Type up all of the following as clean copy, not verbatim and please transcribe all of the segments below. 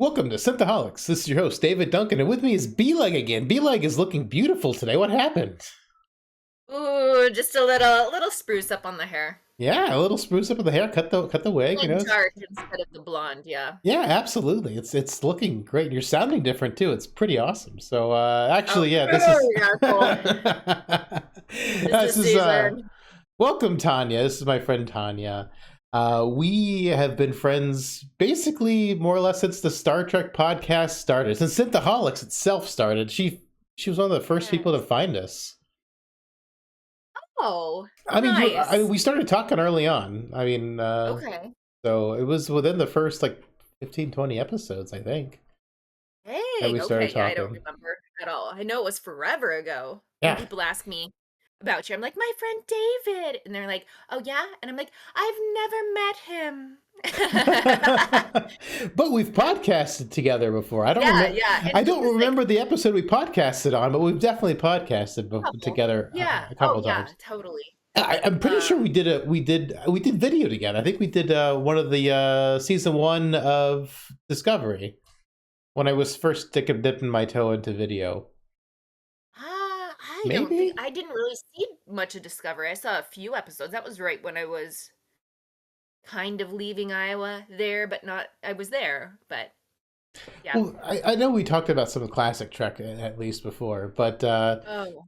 Welcome to Synthaholics. This is your host, David Duncan, and with me is B-Leg again. B-Leg is looking beautiful today. What happened? Ooh, just a little spruce up on the hair. Yeah, a little spruce up of the hair. Cut the wig. Like dark instead of the blonde, yeah. Yeah, absolutely. It's looking great. You're sounding different too. It's pretty awesome. So actually, yeah, this is yeah, cool. this is welcome, Tanya. This is my friend Tanya. We have been friends basically more or less since the Star Trek podcast started. Since Synthaholics itself started, she was one of the first people to find us. Oh, I mean, nice. we started talking early on. I mean, Okay. so it was within the first like 15, 20 episodes, I think. That we Dang, started okay, yeah, I don't talking. remember at all. I know it was forever ago. When Yeah. people ask me about you, I'm like, my friend David. And they're like, oh yeah? And I'm like, I've never met him. But we've podcasted together before. I don't Yeah, remember. yeah. I don't remember the episode we podcasted on, but we've definitely podcasted together Yeah. a couple Oh yeah, times. totally. I'm pretty sure we did video together. I think we did one of the season 1 of Discovery when I was first dipping my toe into video. I don't Maybe. think I didn't really see much of Discovery. I saw a few episodes. That was right when I was kind of leaving Iowa there, but not, I was there, but yeah. Well, I know we talked about some classic Trek at least before, but Oh,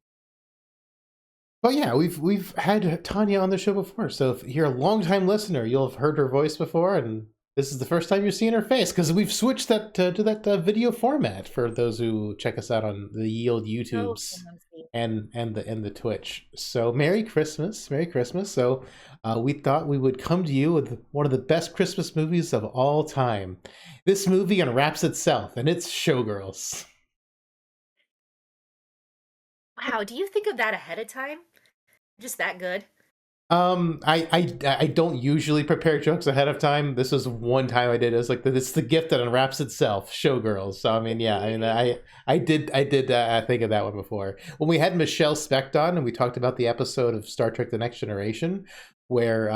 yeah, we've had Tanya on the show before. So if you're a longtime listener, you'll have heard her voice before, and this is the first time you're seeing her face because we've switched that to that video format for those who check us out on the Yield YouTubes and the Twitch. So Merry Christmas, Merry Christmas. So we thought we would come to you with one of the best Christmas movies of all time. This movie unwraps itself, and it's Showgirls. wow. Do you think of that ahead of time? Just that good? I don't usually prepare jokes ahead of time. This was one time I did. It's like it's the gift that unwraps itself. Showgirls. So I mean, yeah, I mean, I did think of that one before when we had Michelle Specht on and we talked about the episode of Star Trek: The Next Generation where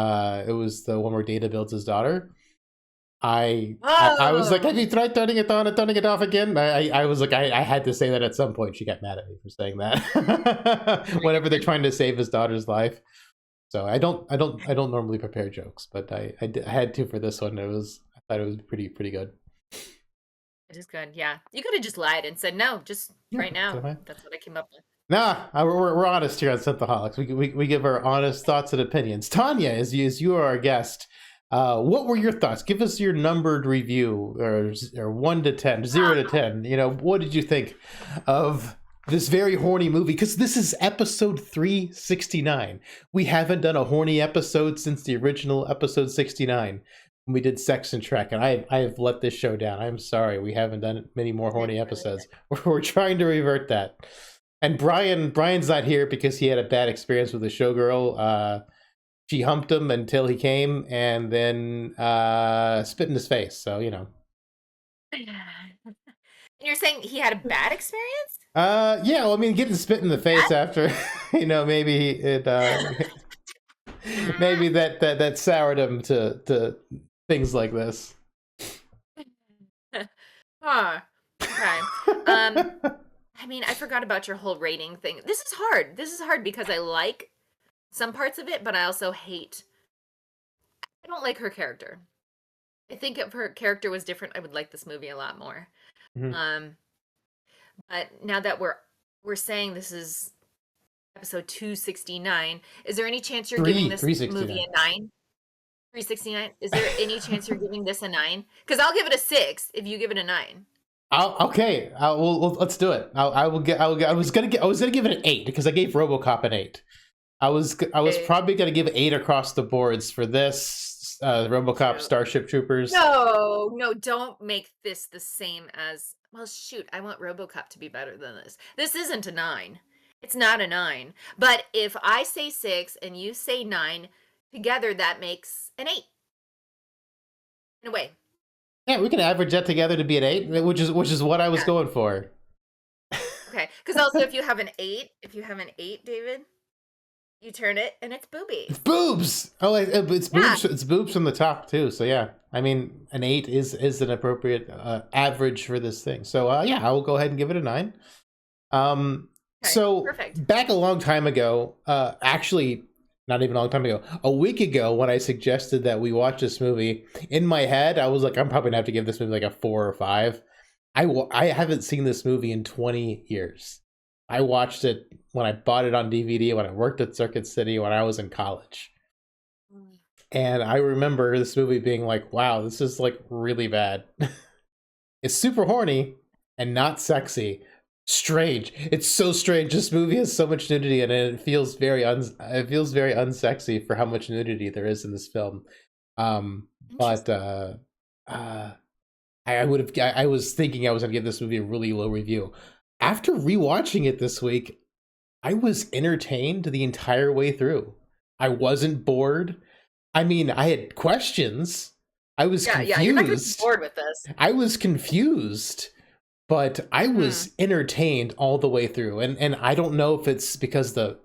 it was the one where Data builds his daughter. I was like, have you tried turning it on and turning it off again? I was like, I had to say that at some point. She got mad at me for saying that whenever they're trying to save his daughter's life. So I don't normally prepare jokes, but I had to for this one. I thought it was pretty good. It is good. Yeah. You could have just lied and said, no, just right now. That's what I came up with. Nah, we're honest here on Synthaholics. We give our honest thoughts and opinions. Tanya, as you are our guest, what were your thoughts? Give us your numbered review, or 1 to 10, 0 to 10. You know, what did you think of this very horny movie? Because this is episode 369. We haven't done a horny episode since the original episode 69 when we did Sex and Trek, and I have let this show down. I'm sorry, we haven't done many more horny episodes. We're trying to revert that. And Brian's not here because he had a bad experience with a showgirl. She humped him until he came and then spit in his face. So, you know. And you're saying he had a bad experience? Yeah, well, I mean, getting spit in the face after, you know, maybe it maybe that soured him to things like this. Huh. Okay. I mean, I forgot about your whole rating thing. This is hard. This is hard because I like some parts of it, but I also hate. I don't like her character. I think if her character was different, I would like this movie a lot more. Mm-hmm. But now that we're saying this is episode 269, is there any chance you're giving this movie a 9? 369? Is there any chance you're giving this a 9? Because I'll give it a 6 if you give it a 9. Okay. Well, let's do it. I was gonna give it an 8 because I gave RoboCop an 8. I was probably gonna give 8 across the boards for this RoboCop Starship Troopers. No, don't make this the same as. Well, shoot, I want RoboCop to be better than this. This isn't a 9. It's not a 9. But if I say 6 and you say 9, together that makes an 8. In a way. Yeah, we can average that together to be an 8, which is what I was going for. Okay, because also if you have an 8, David, you turn it and it's boobies. It's boobs. Oh, it's boobs. It's boobs from the top too. So yeah. I mean, an 8 is an appropriate average for this thing. So yeah, I will go ahead and give it a 9. Okay, So perfect. back a long time ago, actually, not even a long time ago, a week ago, when I suggested that we watch this movie, in my head, I was like, I'm probably gonna have to give this movie like a 4 or 5. I haven't seen this movie in 20 years. I watched it when I bought it on DVD, when I worked at Circuit City, when I was in college. Mm. And I remember this movie being like, wow, this is like really bad. It's super horny and not sexy. Strange. It's so strange. This movie has so much nudity in it. It feels it feels very unsexy for how much nudity there is in this film. But Interesting. uh, I would have. I was thinking I was gonna give this movie a really low review. After rewatching it this week, I was entertained the entire way through. I wasn't bored. I mean, I had questions. I was Yeah, yeah, you're not gonna be confused. bored with this. I was confused, but I Hmm. was entertained all the way through. And I don't know if it's because the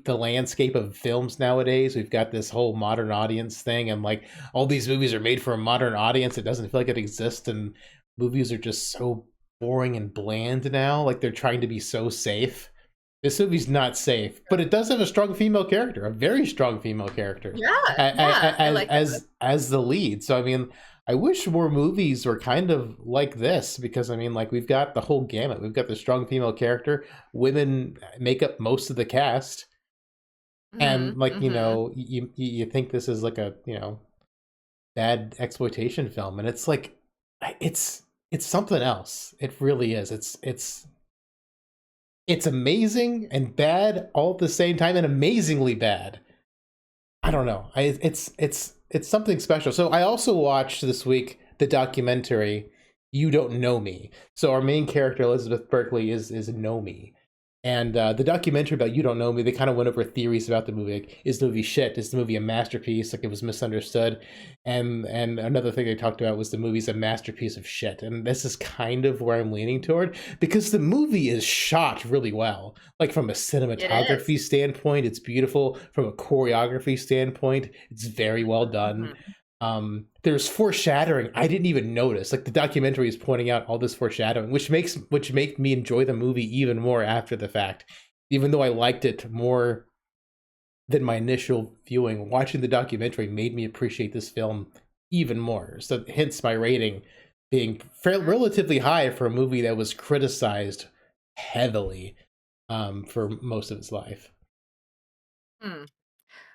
landscape of films nowadays, we've got this whole modern audience thing, and like all these movies are made for a modern audience. It doesn't feel like it exists, and movies are just so boring and bland now. Like they're trying to be so safe. This movie's not safe, but it does have a strong female character, a very strong female character, Yeah, yeah, I like that. as the lead. So I mean, I wish more movies were kind of like this, because I mean, like we've got the whole gamut. We've got the strong female character. Women make up most of the cast, and Mhm, like mhm. you think this is like a bad exploitation film, and it's like it's it's something else. It really is. It's amazing and bad all at the same time, and amazingly bad. I don't know. It's something special. So I also watched this week the documentary "You Don't Know Me." So our main character Elizabeth Berkley is Nomi, and the documentary about "You Don't Know Me," they kind of went over theories about the movie. Like, is the movie shit? Is the movie a masterpiece? Like it was misunderstood, and another thing they talked about was the movie's a masterpiece of shit. And this is kind of where I'm leaning toward, because the movie is shot really well. Like from a It is. cinematography standpoint, it's beautiful. From a choreography standpoint, it's very well done. Mhm. There's foreshadowing I didn't even notice. Like the documentary is pointing out all this foreshadowing, which make me enjoy the movie even more after the fact. Even though I liked it more than my initial viewing, watching the documentary made me appreciate this film even more. So hence my rating being relatively high for a movie that was criticized heavily for most of its life. Hmm.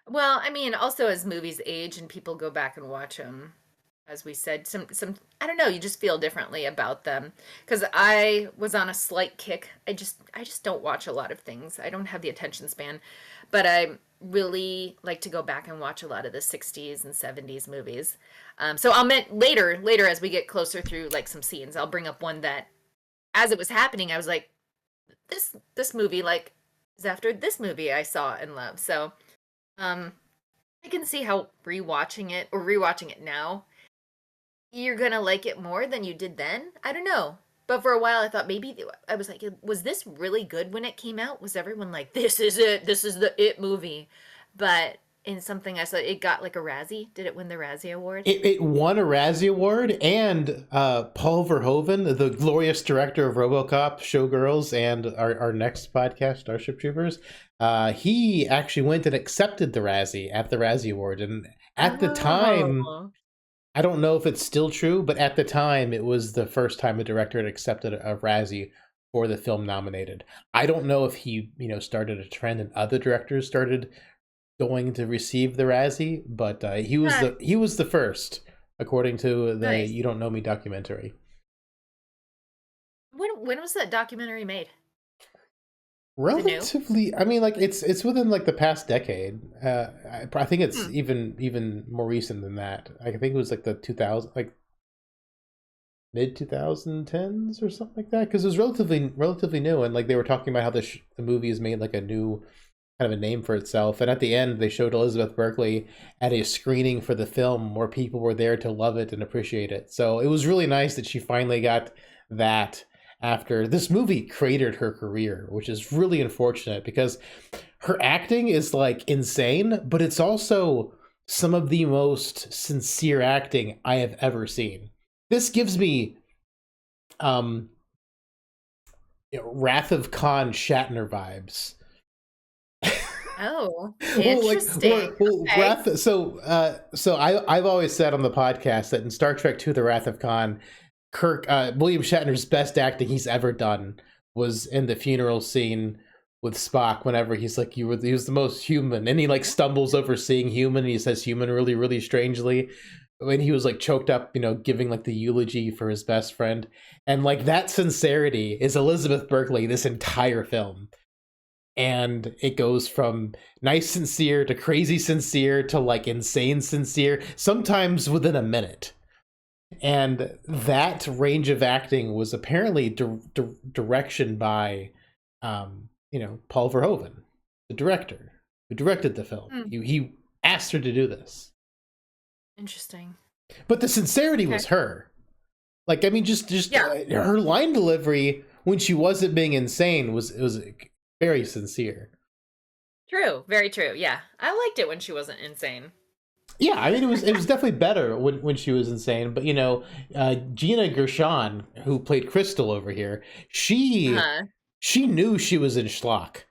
Well, I mean, also as movies age and people go back and watch them, as we said, some I don't know, you just feel differently about them. Because I was on a slight kick. I just don't watch a lot of things. I don't have the attention span, but I really like to go back and watch a lot of the 60s and 70s movies. So I'll later as we get closer through like some scenes, I'll bring up one that as it was happening, I was like, this movie like is after this movie I saw and love. So um, I can see how rewatching it now, you're gonna like it more than you did then. I don't know. But for a while, I thought maybe I was like, was this really good when it came out? Was everyone like, this is it? This is the it movie? But in something I saw, it got like a Razzie. Did it win the Razzie Award? It won a Razzie Award, and Paul Verhoeven, the glorious director of RoboCop, Showgirls, and our next podcast, Starship Troopers, he actually went and accepted the Razzie at the Razzie Award. And at the time, Oh. I don't know if it's still true, but at the time, it was the first time a director had accepted a Razzie for the film nominated. I don't know if he, started a trend and other directors started going to receive the Razzie, but Huh, he was the first, according to the nice. "You Don't Know Me" documentary. When was that documentary made? Is it new? Relatively, I mean, like it's within like the past decade. I think it's Hmm. even more recent than that. I think it was like the 2000, like mid 2010s or something like that, because it was relatively new, and like they were talking about how the movie has made like a new kind of a name for itself. And at the end, they showed Elizabeth Berkley at a screening for the film where people were there to love it and appreciate it. So it was really nice that she finally got that after this movie cratered her career, which is really unfortunate because her acting is like insane, but it's also some of the most sincere acting I have ever seen. This gives me Wrath of Khan Shatner vibes. Oh, Well, like, interesting. Okay. Wrath. So I've always said on the podcast that in Star Trek II: The Wrath of Khan, William Shatner's best acting he's ever done was in the funeral scene with Spock. Whenever he's like, he was the most human, and he like stumbles over seeing human, and he says human really, really strangely. When he was like choked up, giving like the eulogy for his best friend, and like that sincerity is Elizabeth Berkley this entire film, and it goes from nice sincere to crazy sincere to like insane sincere, sometimes within a minute. And that range of acting was apparently direction by Paul Verhoeven, the director who directed the film. Hmm. He asked her to do this, Interesting. but the sincerity Okay. was her. Like, I mean, just Yeah. her line delivery when she wasn't being insane was very sincere. True. Very true. Yeah. I liked it when she wasn't insane. Yeah, I mean, it was definitely better when she was insane. But Gina Gershon, who played Crystal over here, she Uh-huh. she knew she was in schlock.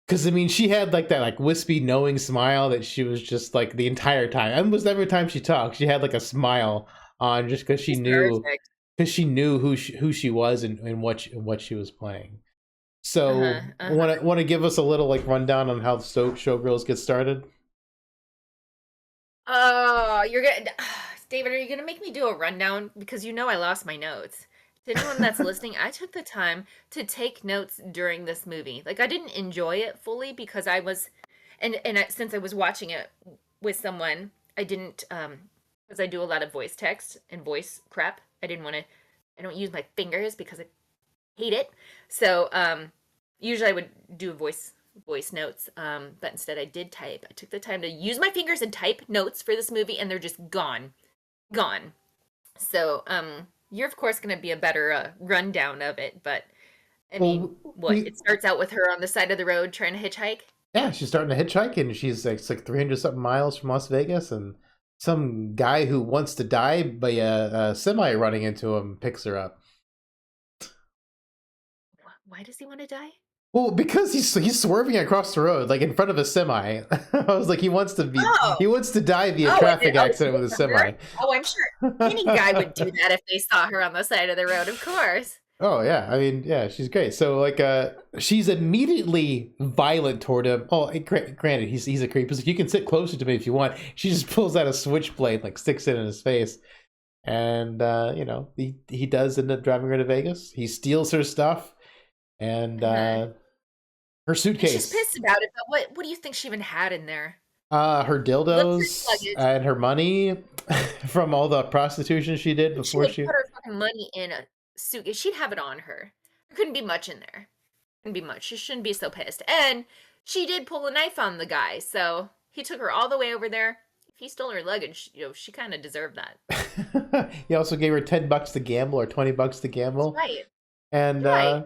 Because I mean, she had like that like wispy, knowing smile that she was just like the entire time. Almost every time she talked, she had like a smile on, just because she She's knew perfect. who she was and what she was playing. Uh-huh. So, Uh-huh. want to give us a little like rundown on how Showgirls get started? Oh, you're gonna, David, are you gonna make me do a rundown? Because I lost my notes. To anyone that's listening, I took the time to take notes during this movie. Like, I didn't enjoy it fully because I was, since I was watching it with someone, I didn't, because I do a lot of voice text and voice crap. I don't use my fingers because I hate it. So, usually I would do voice notes, but instead I did type. I took the time to use my fingers and type notes for this movie, and they're just gone. So, you're of course going to be a better rundown of it, but I mean, Well, what? we It starts out with her on the side of the road trying to hitchhike. yeah, she's starting to hitchhike, and she's like, it's like 300 something miles from Las Vegas, and some guy who wants to die by a semi running into him picks her up. Why does he want to die? Well, because he's swerving across the road, like in front of a semi. I was like, Oh, he wants to die via oh, traffic she accident with a hit her. semi. Oh, I'm sure any guy would do that if they saw her on the side of the road. Of course. Oh yeah, I mean, yeah, she's great. So like, she's immediately violent toward him. Oh, granted, he's a creep. He's like, you can sit closer to me if you want. She just pulls out a switchblade, like sticks it in his face, and he does end up driving her to Vegas. He steals her stuff and Uh-huh. her And she's suitcase, pissed about it, but what do you think she even had in there? her Luxury dildos, luggage. and her money from all the prostitution she did She before would she. put her fucking money in a suitcase. She'd have it on her. There couldn't be much in there. Couldn't be much. She shouldn't be so pissed. And she did pull a knife on the guy, so he took her all the way over there. If he stole her luggage, she kind of deserved that. He also gave her $10 to gamble or $20 to That's gamble, right. and Right.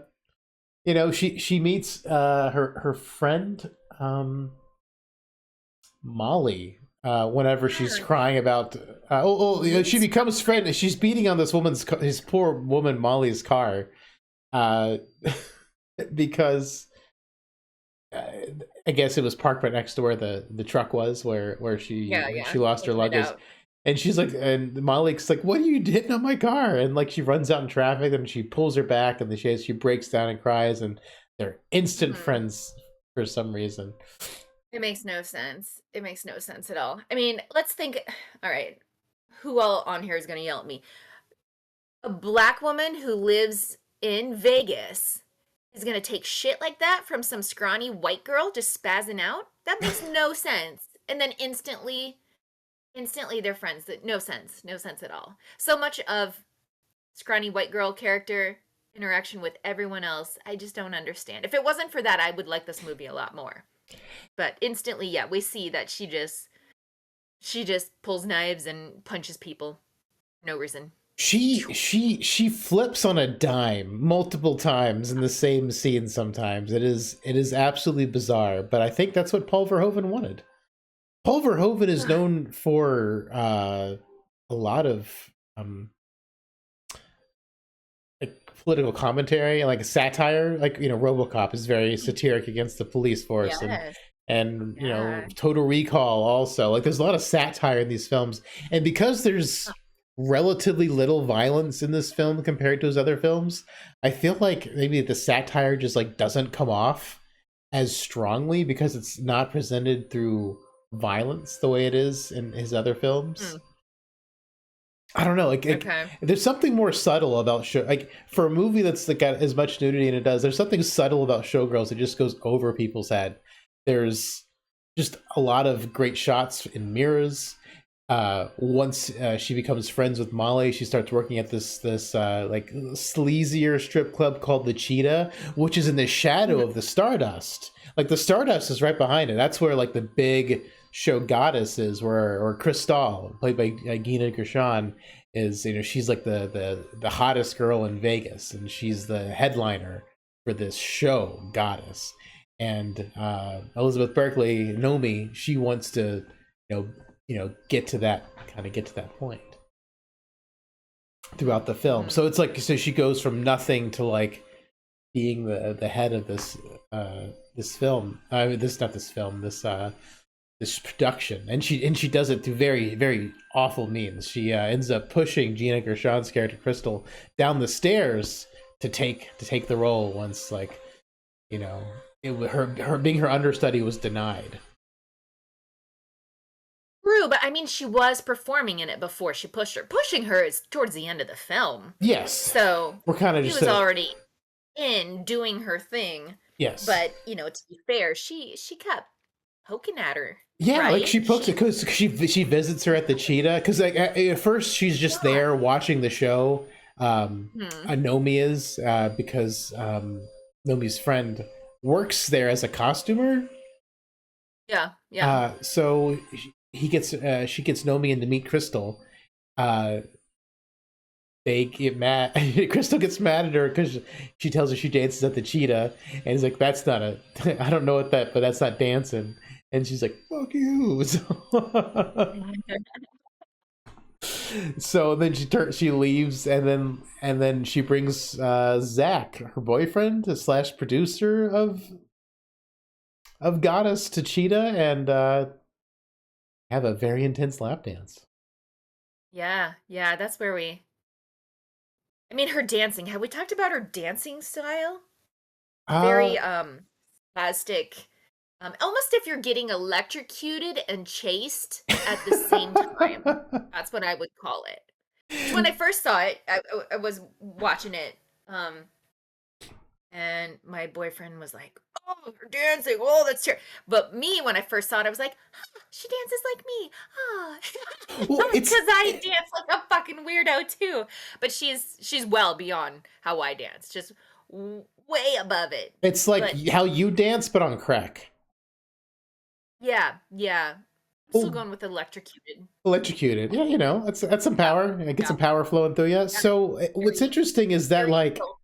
she meets her friend Molly whenever she's Yeah. crying about she becomes friend. She's beating on his poor woman Molly's car uh, because uh, I guess it was parked right next to where the truck was where Yeah, she yeah. lost her Taking it luggage. out. And she's like, and Molly's like, "What are you hitting on my car?" And like, she runs out in traffic, and she pulls her back, and then she breaks down and cries, and they're instant Hmm. friends for some reason. It makes no sense. It makes no sense at all. I mean, let's think. All right, who all on here is going to yell at me? A black woman who lives in Vegas is going to take shit like that from some scrawny white girl just spazzing out? That makes no sense. And then instantly they're friends. That no sense. No sense at all. So much of scrawny white girl character interaction with everyone else, I just don't understand. If it wasn't for that, I would like this movie a lot more. But instantly, yeah, we see that she just pulls knives and punches people for no reason. She flips on a dime multiple times in the same scene. Sometimes it is absolutely bizarre, but I think that's what Paul Verhoeven wanted. Paul Verhoeven is known for a lot of um, like political commentary and like satire. Like RoboCop is very satiric against the police force, Yes. and Yeah. Total Recall also. Like there's a lot of satire in these films, and because there's relatively little violence in this film compared to his other films, I feel like maybe the satire just like doesn't come off as strongly because it's not presented through violence the way it is in his other films. Hmm. I don't know, like Okay. there's something more subtle about show. Like for a movie that's like got as much nudity and it does, there's something subtle about Showgirls that just goes over people's head. There's just a lot of great shots in mirrors. Once she becomes friends with Molly, she starts working at this like sleazier strip club called the Cheetah, which is in the shadow of the Stardust. Like the Stardust is right behind it. That's where like the big show goddess is, where or Cristal, played by Gina Gershon, is she's like the hottest girl in Vegas, and she's the headliner for this show goddess. And Elizabeth Berkley, Nomi, she wants to get to that point throughout the film. So it's like she goes from nothing to like being the head of this film. This not this film. This production, and she does it through very very awful means. She ends up pushing Gina Gershon's character Crystal down the stairs to take the role once like her being her understudy was denied. True, but I mean, she was performing in it before she pushed her. Pushing her is towards the end of the film. Yes, So we're kind of she just was already in doing her thing. yes. But, to be fair, she kept poking at her, Yeah, like she right? pokes it because she visits her at the cheetah because like at first she's just Yeah. there watching the show. Hmm. Nomi is because Nomi's friend works there as a costumer. Yeah, yeah. So she gets Nomi in to meet Crystal. Uh, they get mad. Crystal gets mad at her because she tells her she dances at the cheetah, and he's like, "That's not a. I don't know what that, but that's not dancing." And she's like, "Fuck you." So then she leaves, and then she brings Zach, her boyfriend slash producer of Goddess, to Cheetah, and have a very intense lap dance. Yeah, yeah, that's where I mean, her dancing. Have we talked about her dancing style? Uh Very spastic. Almost if you're getting electrocuted and chased at the same time. That's what I would call it. Which when I first saw it, I was watching it, and my boyfriend was like, "Oh, you're dancing! Oh, that's terrible." But me, when I first saw it, I was like, "She dances like me, well, because I dance like a fucking weirdo too." But she's well beyond how I dance, just way above it. it's like But how you dance, but on crack. yeah, yeah, I'm still Well, going with electrocuted. electrocuted. Yeah, that's some Yeah, power. Get yeah, some power flowing through you. yeah. So what's Very, interesting is that very like chill.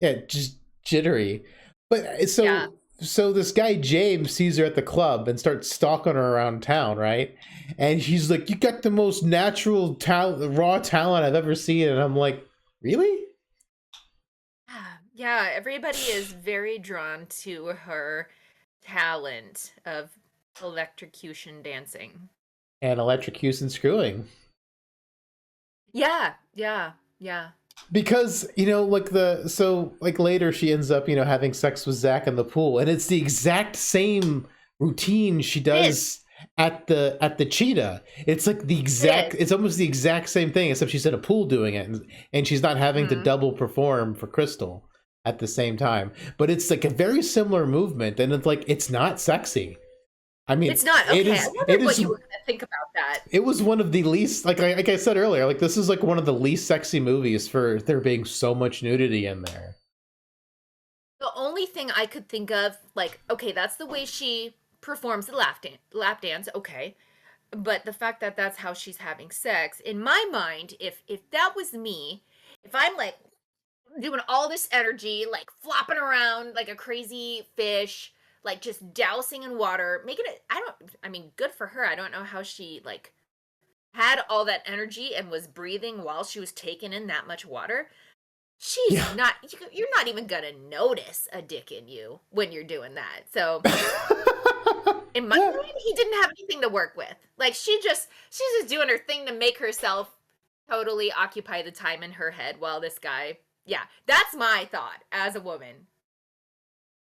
yeah, just jittery. But Yeah. so this guy James sees her at the club and starts stalking her around town, right? And he's like, "You got the most natural talent, raw talent I've ever seen." And I'm like, "Really?" Yeah, everybody is very drawn to her talent of electrocution dancing. And electrocution screwing. Yeah, yeah, yeah. Because like like later she ends up having sex with Zach in the pool, and it's the exact same routine she It is. does at the cheetah. It's like It is. it's almost the exact same thing, except she's in a pool doing it, and she's not having to Mhm. double perform for Crystal at the same time. But it's like a very similar movement, and it's like it's not sexy. I mean, It's not okay. I it wondered what is you were gonna think about that. it was one of the least like I said earlier, like this is like one of the least sexy movies for there being so much nudity in there. The only thing I could think of, like, okay, that's the way she performs the lap dance, okay. But the fact that that's how she's having sex, in my mind, if that was me, if I'm like doing all this energy, like flopping around like a crazy fish, like just dousing in water, making it. I mean, good for her. I don't know how she like had all that energy and was breathing while she was taking in that much water. She's Yeah. not. You're not even gonna notice a dick in you when you're doing that. So in my mind, he didn't have anything to work with. Like she's just doing her thing to make herself totally occupy the time in her head while this guy. Yeah, that's my thought as a woman.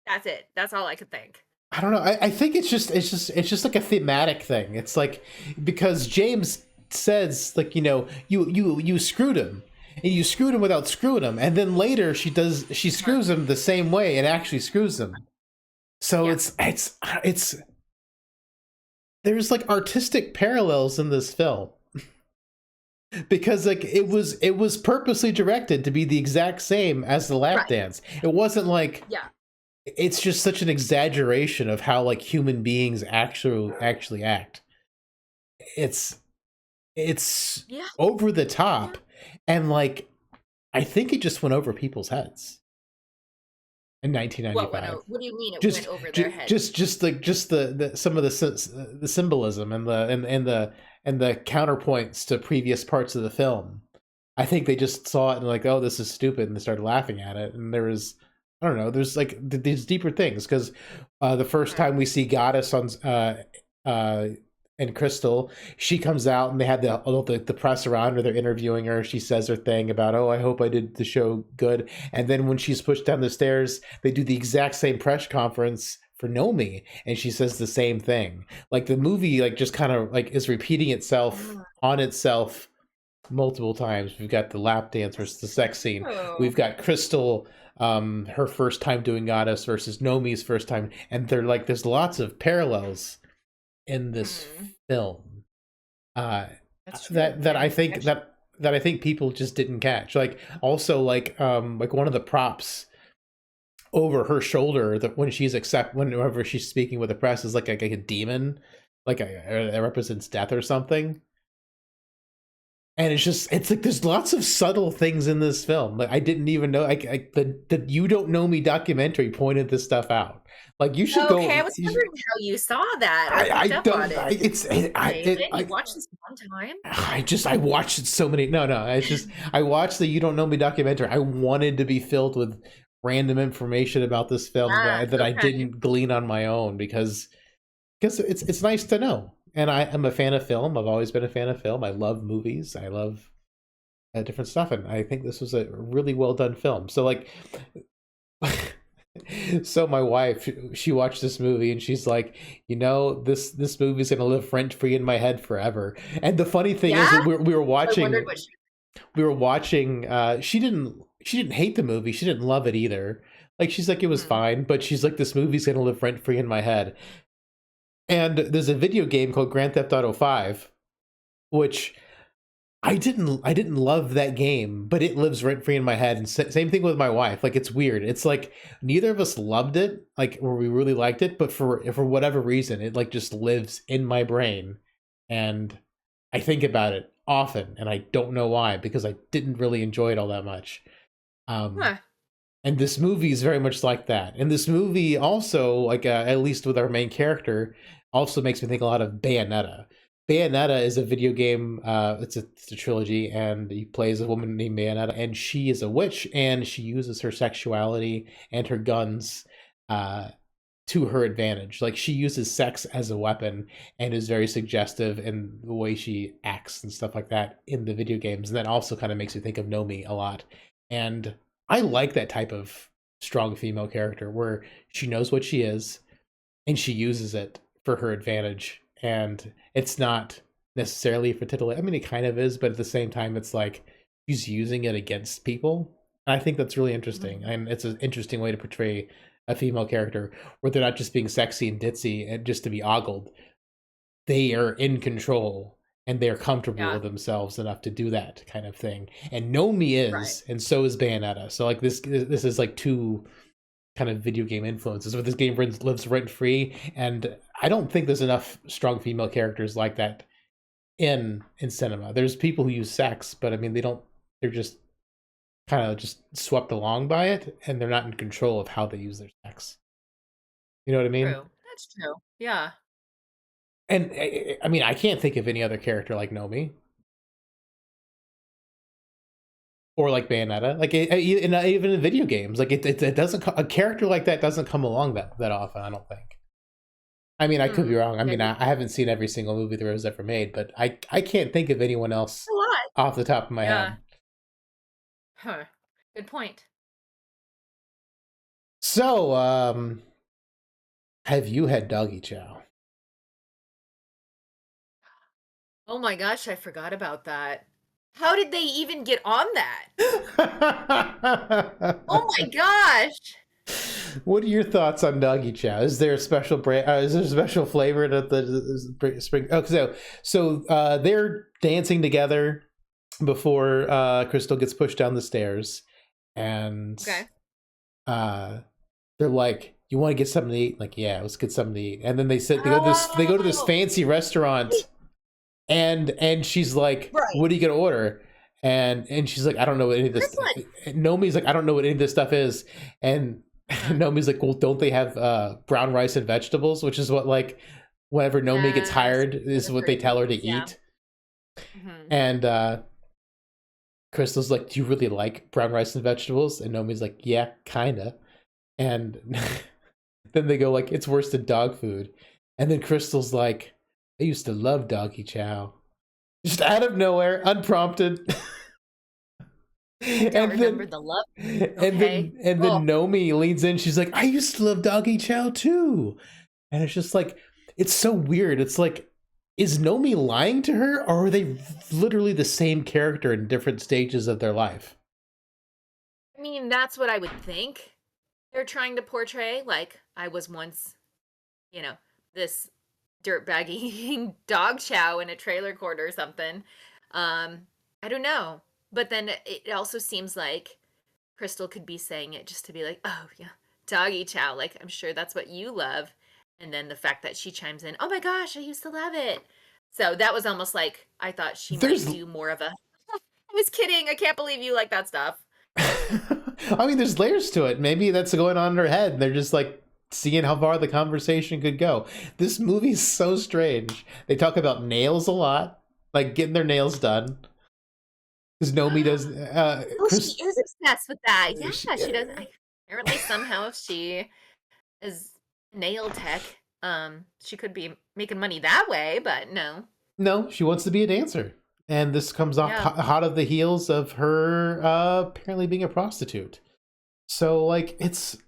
That's it. That's all I could think. I don't know. I think it's just like a thematic thing. It's like because James says like you screwed him and you screwed him without screwing him, and then later she screws him the same way and actually screws him. So Yeah. it's there's like artistic parallels in this film because like it was purposely directed to be the exact same as the lap Right. dance. It wasn't like Yeah. it's just such an exaggeration of how like human beings actually act. It's it's Yeah. over the Yeah. top, and like I think it just went over people's heads in What went 1995. over? What do you mean it went Just over their head? just the some of the symbolism and the counterpoints to previous parts of the film. I think they just saw it and like, oh, this is stupid, and they started laughing at it. And there was, I don't know, there's like these deeper things because the first Right. time we see Goddess on uh, and Crystal, she comes out and they had the press around her. They're interviewing her. She says her thing about, oh, I hope I did the show good. And then when she's pushed down the stairs, they do the exact same press conference for Nomi, and she says the same thing. Like the movie, like just kind of like is repeating itself on itself multiple times. We've got the lap dance versus the sex scene. Oh. We've got Crystal, her first time doing Goddess versus Nomi's first time, and they're like there's lots of parallels in this Hmm. film uh, That's true. that I And think actually, that I think people just didn't catch. Like also like one of the props over her shoulder that when whenever she's speaking with the press is like a demon, like it represents death or something. And it's like there's lots of subtle things in this film. Like I didn't even know. Like the "You Don't Know Me" documentary pointed this stuff out. Like you should go. okay, I was wondering how you saw that or I picked up on don't. it. Amazing. You watched this one time? I watched it so many. No. It's just I watched the "You Don't Know Me" documentary. I wanted to be filled with random information about this film Ah, that I okay. didn't glean on my own because it's nice to know. And I am a fan of film. I've always been a fan of film. I love movies. I love different stuff, and I think this was a really well done film. So like, so my wife, she watched this movie and she's like, this movie's gonna live rent free in my head forever. And the funny thing is, Yeah? we were I wondered watching, what she. we were watching. She didn't hate the movie. She didn't love it either. Like she's like it was Hmm. fine, but she's like this movie's gonna live rent free in my head. And there's a video game called Grand Theft Auto 5, which I didn't love that game, but it lives rent free in my head. And same thing with my wife. Like it's weird. It's like neither of us loved it, like or we really liked it, but for whatever reason, it like just lives in my brain, and I think about it often, and I don't know why because I didn't really enjoy it all that much. Um, Huh. and this movie is very much like that. And this movie also, like at least with our main character, also makes me think a lot of Bayonetta. Bayonetta is a video game. It's a trilogy, and he plays a woman named Bayonetta, and she is a witch, and she uses her sexuality and her guns uh, to her advantage. Like she uses sex as a weapon, and is very suggestive in the way she acts and stuff like that in the video games. And that also kind of makes me think of Nomi a lot. And I like that type of strong female character where she knows what she is and she uses it for her advantage. And it's not necessarily for titillation. I mean, it kind of is, but at the same time, it's like she's using it against people. And I think that's really interesting. Mhm. And it's an interesting way to portray a female character where they're not just being sexy and ditzy and just to be ogled. They are in control and they're comfortable Yeah. with themselves enough to do that kind of thing. And Nomi Right. is, and so is Bayonetta. So like this is like two kind of video game influences, but this game lives rent free, and I don't think there's enough strong female characters like that in cinema. There's people who use sex, but I mean they don't. They're just kind of just swept along by it, and they're not in control of how they use their sex. You know what I mean? True. That's true. Yeah. And I mean, I can't think of any other character like Nomi or like Bayonetta. Like even in video games, like it doesn't a character like that doesn't come along that often. I don't think. I mean, I could be Hmm. wrong. I Yeah, mean, I haven't seen every single movie there was ever made, but I can't think of anyone else a lot. off the top of my Yeah. head. Huh. Good point. So, have you had doggy chow? Oh my gosh, I forgot about that. How did they even get on that? Oh my gosh. What are your thoughts on doggy chow? Is there a special brand? Is there a special flavor to the spring? Oh, so they're dancing together before Crystal gets pushed down the stairs, and Okay. uh, they're like, "You want to get something to eat?" Like, yeah, let's get something to eat. And then they go to this Oh, fancy restaurant, and she's like, right. "What are you gonna order?" And she's like, "I don't know what any of this." This one. Nomi's like, "I don't know what any of this stuff is," and Uh-huh. Nomi's like, "Well, don't they have brown rice and vegetables?" Which is what, like, whenever Nomi gets Yes. hired, For is the what they fruit tell her to things, yeah. eat. Hmm. And Crystal's like, "Do you really like brown rice and vegetables?" And Nomi's like, "Yeah, kinda." And then they go like, "It's worse than dog food." And then Crystal's like, "I used to love doggy chow." Just out of nowhere, unprompted. I don't and remember then the love. and Okay. then and Oh, then Nomi leans in. She's like, "I used to love doggy chow too." And it's just like, it's so weird. It's like, is Nomi lying to her, or are they literally the same character in different stages of their life? I mean, that's what I would think they're trying to portray. Like, I was once, you know, this dirtbag eating dog chow in a trailer court or something. I don't know. But then it also seems like Crystal could be saying it just to be like, oh, yeah, doggy chow. Like, I'm sure that's what you love. And then the fact that she chimes in, oh my gosh, I used to love it. So that was almost like I thought she might There's do more of a, I was kidding. I can't believe you like that stuff. I mean, there's layers to it. Maybe that's going on in her head. And they're just like seeing how far the conversation could go. This movie's so strange. They talk about nails a lot, like getting their nails done. Because Nomi does. Oh, she Chris, is obsessed with that. she, Yeah, she does. Apparently, somehow, she is nail tech. She could be making money that way, but no. no, she wants to be a dancer, and this comes off Yeah. hot of the heels of her apparently being a prostitute. So, like, it's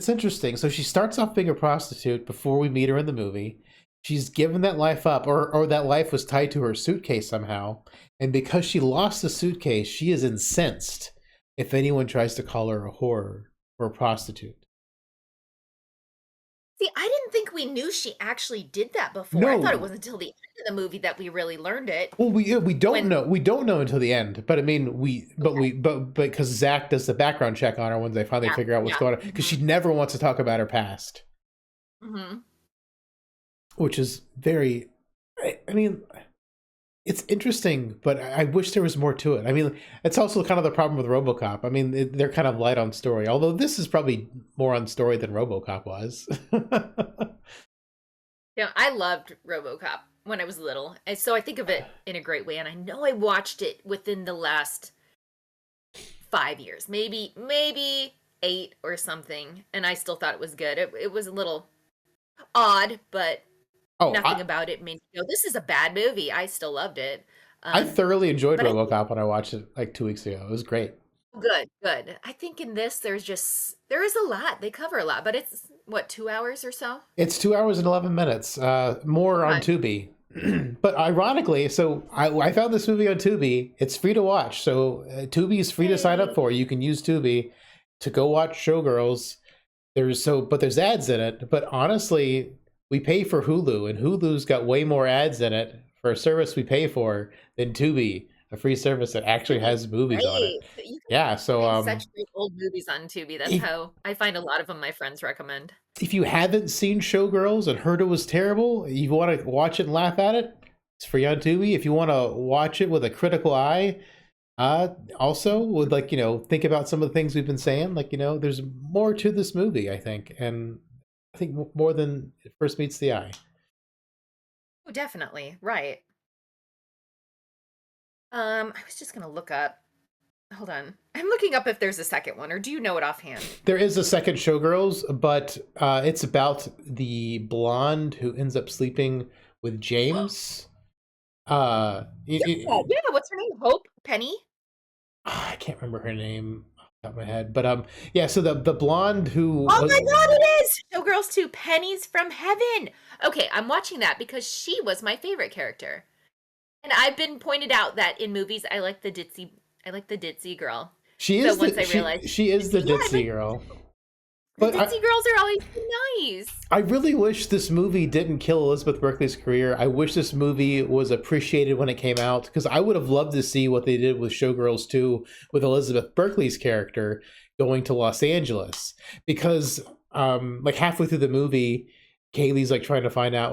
interesting. So she starts off being a prostitute before we meet her in the movie. She's given that life up, or that life was tied to her suitcase somehow. And because she lost the suitcase, she is incensed if anyone tries to call her a whore or a prostitute. See, I didn't think we knew she actually did that before. I thought it No, was until the end of the movie that we really learned it. well, we don't When, know. We don't know until the end. But I mean, okay, but because Zach does the background check on her when they finally yeah, figure out what's yeah. going on, because she never wants to talk about her past, Hmm. which is very. I mean, it's interesting, but I wish there was more to it. I mean, it's also kind of the problem with RoboCop. I mean, they're kind of light on story, although this is probably more on story than RoboCop was. Yeah, I loved RoboCop when I was little. And so I think of it in a great way. And I know I watched it within the last 5 years, maybe 8 or something. And I still thought it was good. It was a little odd, but oh, nothing about it made me go, this is a bad movie. I still loved it. I Um, thoroughly enjoyed but I think RoboCop when I watched it like 2 weeks ago. It was great. good, good. I think in this there is a lot. They cover a lot, but it's what, 2 hours or so? It's 2 hours and 11 minutes. More on Okay. Tubi. But ironically, so I found this movie on Tubi. It's free to watch. So Tubi is free to sign up Yay. for. You can use Tubi to go watch Showgirls. But there's ads in it. But honestly, we pay for Hulu, and Hulu's got way more ads in it for a service we pay for than Tubi, a free service that actually has movies on it. Great. You can Yeah, so find such great old movies on Tubi. That's if how I find a lot of them my friends recommend. if you haven't seen Showgirls and heard it was terrible, you want to watch it and laugh at it, it's free on Tubi. If you want to watch it with a critical eye, also with, like, think about some of the things we've been saying. Like, there's more to this movie, I think, and I think more than it first meets the eye. Oh, definitely. Right. I was just gonna look up. Hold on. I'm looking up if there's a second one, or do you know it offhand? There is a second Showgirls, but it's about the blonde who ends up sleeping with James. Yeah, yeah. What's her name? Hope Penny. I can't remember her name off the top of my head, but yeah. So the blonde who Oh my God, it is Showgirls 2, Pennies from Heaven. Okay, I'm watching that because she was my favorite character, and I've been pointed out that in movies I like the ditzy girl. she So is once the I realized, she is the yeah, I ditzy like girl. the But ditzy girls are always so nice. I really wish this movie didn't kill Elizabeth Berkley's career. I wish this movie was appreciated when it came out because I would have loved to see what they did with Showgirls 2 with Elizabeth Berkley's character going to Los Angeles. Because like halfway through the movie, Kaylee's like trying to find out.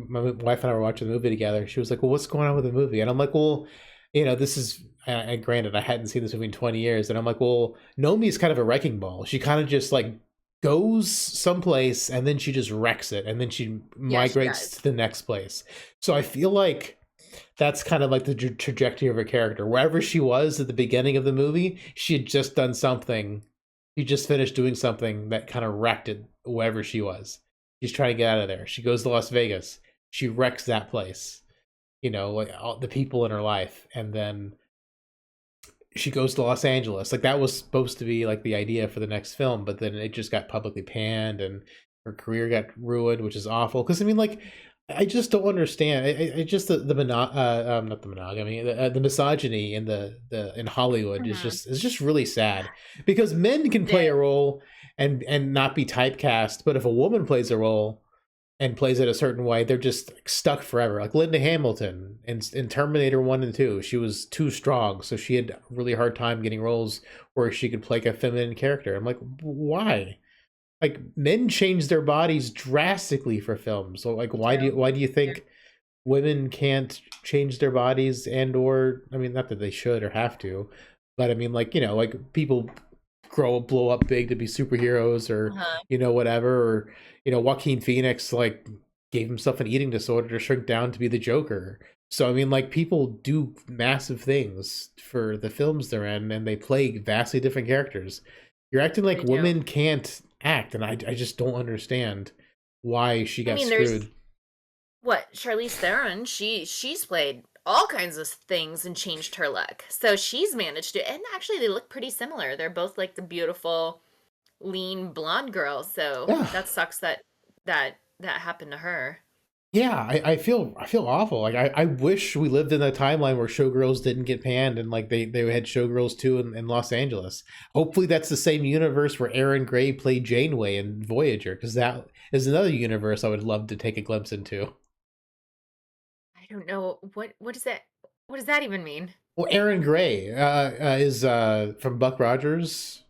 My wife and I were watching the movie together. She was like, "Well, what's going on with the movie?" And I'm like, "Well, this is." And granted, I hadn't seen this movie in 20 years, and I'm like, "Well, Nomi's kind of a wrecking ball. She kind of just like goes someplace and then she just wrecks it and then she Yeah, she migrates does. to the next place." So I feel like that's kind of like the trajectory of her character. Wherever she was at the beginning of the movie, she had just done something. She just finished doing something that kind of wrecked it wherever she was. She's trying to get out of there. She goes to Las Vegas. She wrecks that place. Like all the people in her life, and then she goes to Los Angeles. Like that was supposed to be like the idea for the next film, but then it just got publicly panned and her career got ruined, which is awful. Because I mean, like, I just don't understand. I just not the monogamy, the misogyny in the in Hollywood Mhm. is just really sad because men can It play a role and not be typecast, but if a woman plays a role and plays it a certain way, they're just like, stuck forever. Like Linda Hamilton in Terminator 1 and 2, she was too strong, so she had a really hard time getting roles where she could play like a feminine character. I'm like, why? Like men change their bodies drastically for films. So like do. why do you Yeah. think women can't change their bodies and or I mean not that they should or have to, but I mean like, like people blow up big to be superheroes or Uh-huh. whatever or Joaquin Phoenix like gave himself an eating disorder to shrink down to be the Joker. So I mean like people do massive things for the films they're in and they play vastly different characters. You're acting like They do. women can't act and I just don't understand why she I got mean, there's screwed. what Charlize Theron. She's played all kinds of things and changed her look. So she's managed to, and actually they look pretty similar. They're both like the beautiful, lean blonde girl. So Yeah. that sucks that happened to her. Yeah, I feel awful. Like I wish we lived in a timeline where Showgirls didn't get panned and like they had Showgirls too in Los Angeles. Hopefully that's the same universe where Aaron Gray played Janeway in Voyager, because that is another universe I would love to take a glimpse into. I don't know what is that. What does that even mean? Well, Aaron Gray is from Buck Rogers.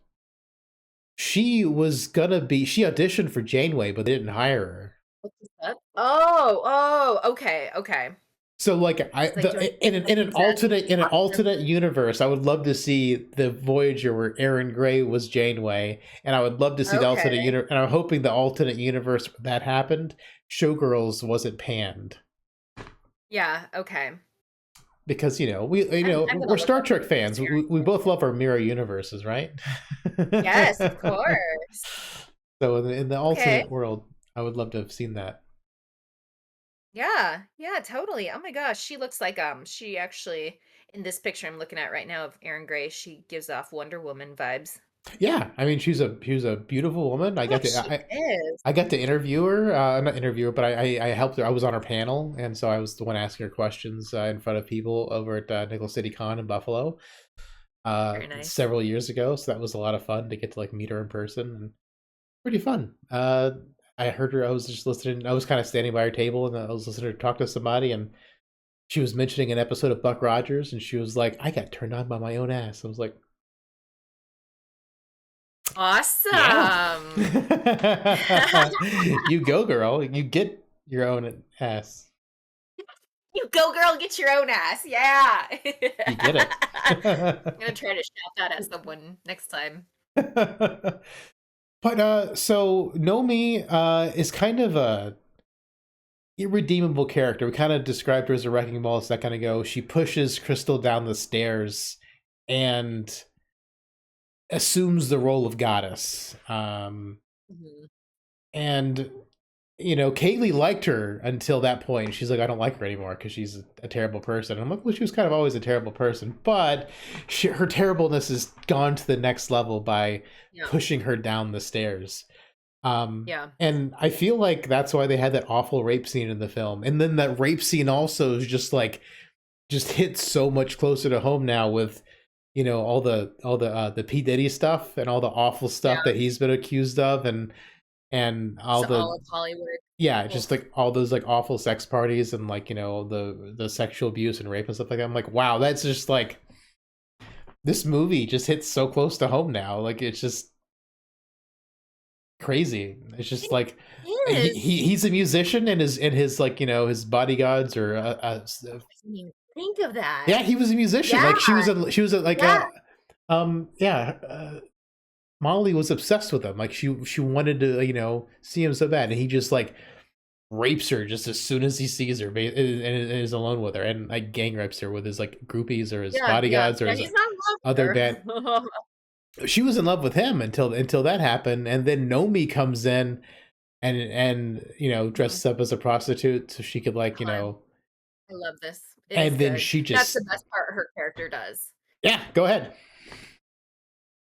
She auditioned for Janeway, but they didn't hire her. What's that? Oh, okay, okay. So like It's like doing in an awesome. alternate universe, I would love to see the Voyager where Aaron Gray was Janeway, and I would love to see the alternate Okay. universe. And I'm hoping the alternate universe that happened, Showgirls wasn't panned Yeah, okay. because we I'm gonna we're look Star up Trek this fans. Aaron We both Gray. love our mirror universes, right? Yes, of course. So in the Okay. alternate world, I would love to have seen that. Yeah, yeah, totally. Oh my gosh, she looks like she actually in this picture I'm looking at right now of Erin Gray, she gives off Wonder Woman vibes. Yeah, I mean she's a beautiful woman. I Yeah, got to she is. I got to interview her, not interview her, but I helped her. I was on her panel, and so I was the one asking her questions in front of people over at Nickel City Con in Buffalo Very nice. several years ago. So that was a lot of fun to get to like meet her in person, and pretty fun. I heard her. I was just listening. I was kind of standing by her table, and I was listening to her talk to somebody, and she was mentioning an episode of Buck Rogers, and she was like, "I got turned on by my own ass." I was like, "Yeah." Awesome. You go, girl. You get your own ass. You go girl, get your own ass. Yeah. You get it. I'm gonna try to shout that at someone next time. But so Nomi is kind of a irredeemable character. We kind of described her as a wrecking ball a second ago. She pushes Crystal down the stairs and assumes the role of goddess. Mhm. And you know, Kaylee liked her until that point. She's like, I don't like her anymore because she's a terrible person. And I'm like, well, she was kind of always a terrible person, but her terribleness has gone to the next level by Yeah. pushing her down the stairs. Yeah. And I feel like that's why they had that awful rape scene in the film. And then that rape scene also is just hits so much closer to home now with, you know, all the P Diddy stuff and all the awful Yeah. stuff that he's been accused of, and all So the, all of Hollywood. yeah, Oof. just like all those like awful sex parties and like, you know, the sexual abuse and rape and stuff like that. I'm like, wow, that's just like, this movie just hits so close to home now. Like it's just crazy. It's just like It is. he's a musician, and his like, you know, his bodyguards or I didn't even think of that. yeah, he was a musician. Yeah. Like she was a like Yeah. yeah, Molly was obsessed with him. Like she wanted to, you know, see him so bad, and he just like rapes her just as soon as he sees her, and is alone with her, and like gang rapes her with his like groupies or his Yeah. Yeah. bodyguards or Yeah. his He's not in love with other her. band. She was in love with him until that happened, and then Nomi comes in and you know, Mhm. dresses up as a prostitute so she could like, you Charm. know, I love this. It is and then good. she That's just, the best part her character does. yeah, go ahead.